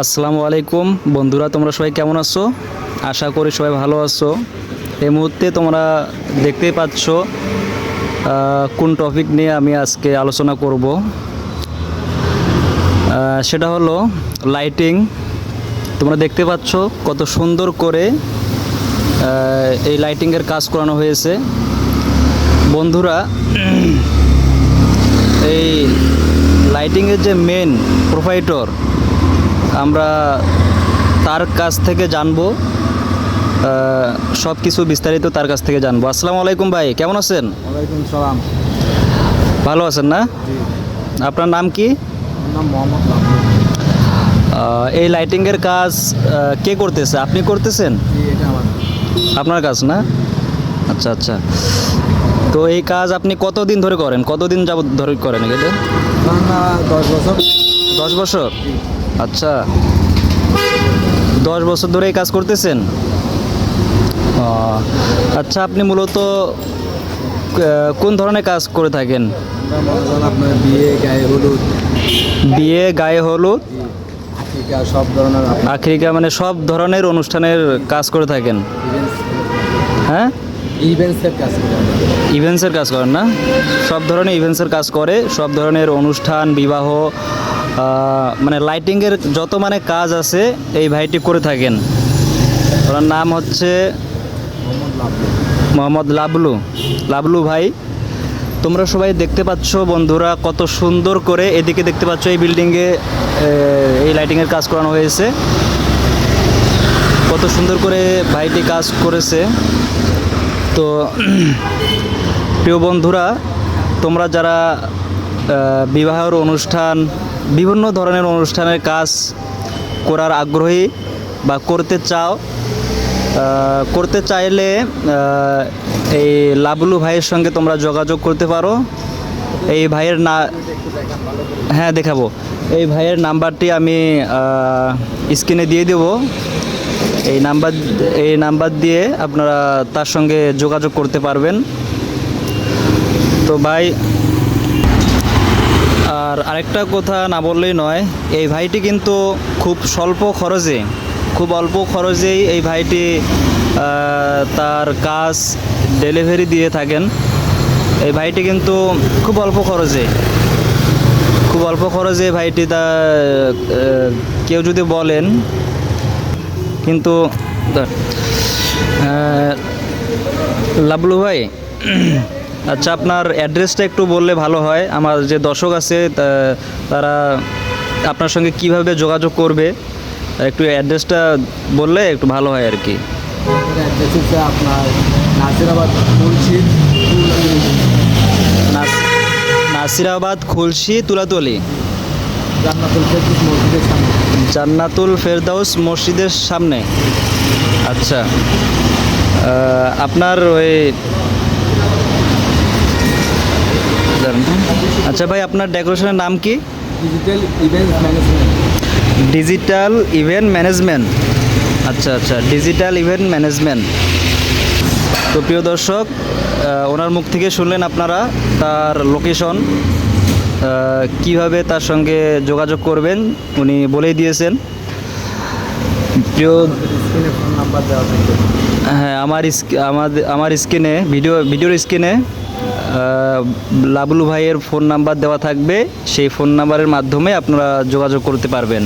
আসসালামু আলাইকুম বন্ধুরা, তোমরা সবাই কেমন আছো? আশা করি সবাই ভালো আছো। এই মুহূর্তে তোমরা দেখতেই পাচ্ছ কোন টপিক নিয়ে আমি আজকে আলোচনা করব। সেটা হলো লাইটিং। তোমরা দেখতে পাচ্ছ কত সুন্দর করে এই লাইটিংয়ের কাজ করানো হয়েছে। বন্ধুরা, এই লাইটিংয়ের যে মেন প্রোপাইটর, আমরা তার কাছ থেকে জানবো, সব কিছু বিস্তারিত তার কাছ থেকে জানবো। আসসালামু আলাইকুম ভাই, কেমন আছেন? ওয়ালাইকুম সালাম। ভালো আছেন না? আপনার নাম কি? আমার নাম মোহাম্মদ লাবলু। এই লাইটিংয়ের কাজ কে করতেছে? আপনি করতেছেন? জি, এটা আমার। আপনার কাজ না? আচ্ছা আচ্ছা। তো এই কাজ আপনি কতদিন ধরে করেন? কতদিন যাবত ধরে করেন এটা? না, 10 বছর। 10 বছর? জি। আচ্ছা, 10 বছর ধরে এই কাজ করতেছেন? আচ্ছা, আপনি মূলত কোন ধরনের কাজ করে থাকেন? আমরা মনে করেন আপনার বিয়ে, গায়ে হলুদ, বিয়ে, গায়ে হলুদ, জি, আকিকা, সব ধরনের আখিরিকা, মানে সব ধরনের অনুষ্ঠানের কাজ করে থাকেন? হ্যাঁ, ইভেন্টসের কাজ করি আমরা। ইভেন্টসের কাজ করেন না? সব ধরনের ইভেন্টসের কাজ করে, সব ধরনের অনুষ্ঠান, বিবাহ, মানে লাইটিংয়ের যত মানে কাজ আছে এই ভাইটি করে থাকেন। ওনার নাম হচ্ছে মোহাম্মদ লাবলু। মোহাম্মদ লাবলু। লাবলু ভাই, তোমরা সবাই দেখতে পাচ্ছ বন্ধুরা কত সুন্দর করে, এদিকে দেখতে পাচ্ছ এই বিল্ডিংয়ে এই লাইটিংয়ের কাজ করানো হয়েছে। কত সুন্দর করে ভাইটি কাজ করেছে। তো প্রিয় বন্ধুরা, তোমরা যারা বিবাহের অনুষ্ঠান, বিভিন্ন ধরনের অনুষ্ঠানের কাজ করার আগ্রহী বা করতে চাইলে এই লাবলু ভাইয়ের সঙ্গে তোমরা যোগাযোগ করতে পারো। এই ভাইয়ের হ্যাঁ, দেখাবো। এই ভাইয়ের নাম্বারটি আমি স্ক্রিনে দিয়ে দেব। এই নাম্বার দিয়ে আপনারা তার সঙ্গে যোগাযোগ করতে পারবেন। তো ভাই, আর আরেকটা কথা না বললেই নয়, এই ভাইটি কিন্তু খুব খুব অল্প খরচেই এই ভাইটি তার কাজ ডেলিভারি দিয়ে থাকেন। এই ভাইটি কিন্তু খুব অল্প খরচে ভাইটি তা কেউ যদি বলেন, কিন্তু লাবলু ভাই, আচ্ছা, আপনার অ্যাড্রেসটা একটু বললে ভালো হয়। আমার যে দর্শক আছে তারা আপনার সঙ্গে কিভাবে যোগাযোগ করবে, একটু অ্যাড্রেসটা বললে একটু ভালো হয় আর কি। আমাদের অ্যাড্রেস হচ্ছে আপনার নাসিরাবাদ, খুলশি, নাসিরাবাদ, খুলশি, তুলাতলি, জান্নাতুল ফেরদৌস মসজিদের সামনে। জান্নাতুল ফেরদাউস মসজিদের সামনে। আচ্ছা, আপনার ওই আচ্ছা ভাই, আপনার ডেকোরেশনের নাম কি? Digital event management. আচ্ছা আচ্ছা, ডিজিটাল ইভেন্ট ম্যানেজমেন্ট। তো প্রিয় দর্শক, ওনার মুখ থেকে শুনলেন আপনারা তার লোকেশন, কিভাবে তার সঙ্গে যোগাযোগ করবেন উনি বলেই দিয়েছেন। প্রিয়, ফোন নাম্বার দেওয়া থাকবে। হ্যাঁ, আমার স্ক্রিনে ভিডিওর স্ক্রিনে লাবলু ভাইয়ের ফোন নাম্বার দেওয়া থাকবে। সেই ফোন নাম্বারের মাধ্যমে আপনারা যোগাযোগ করতে পারবেন।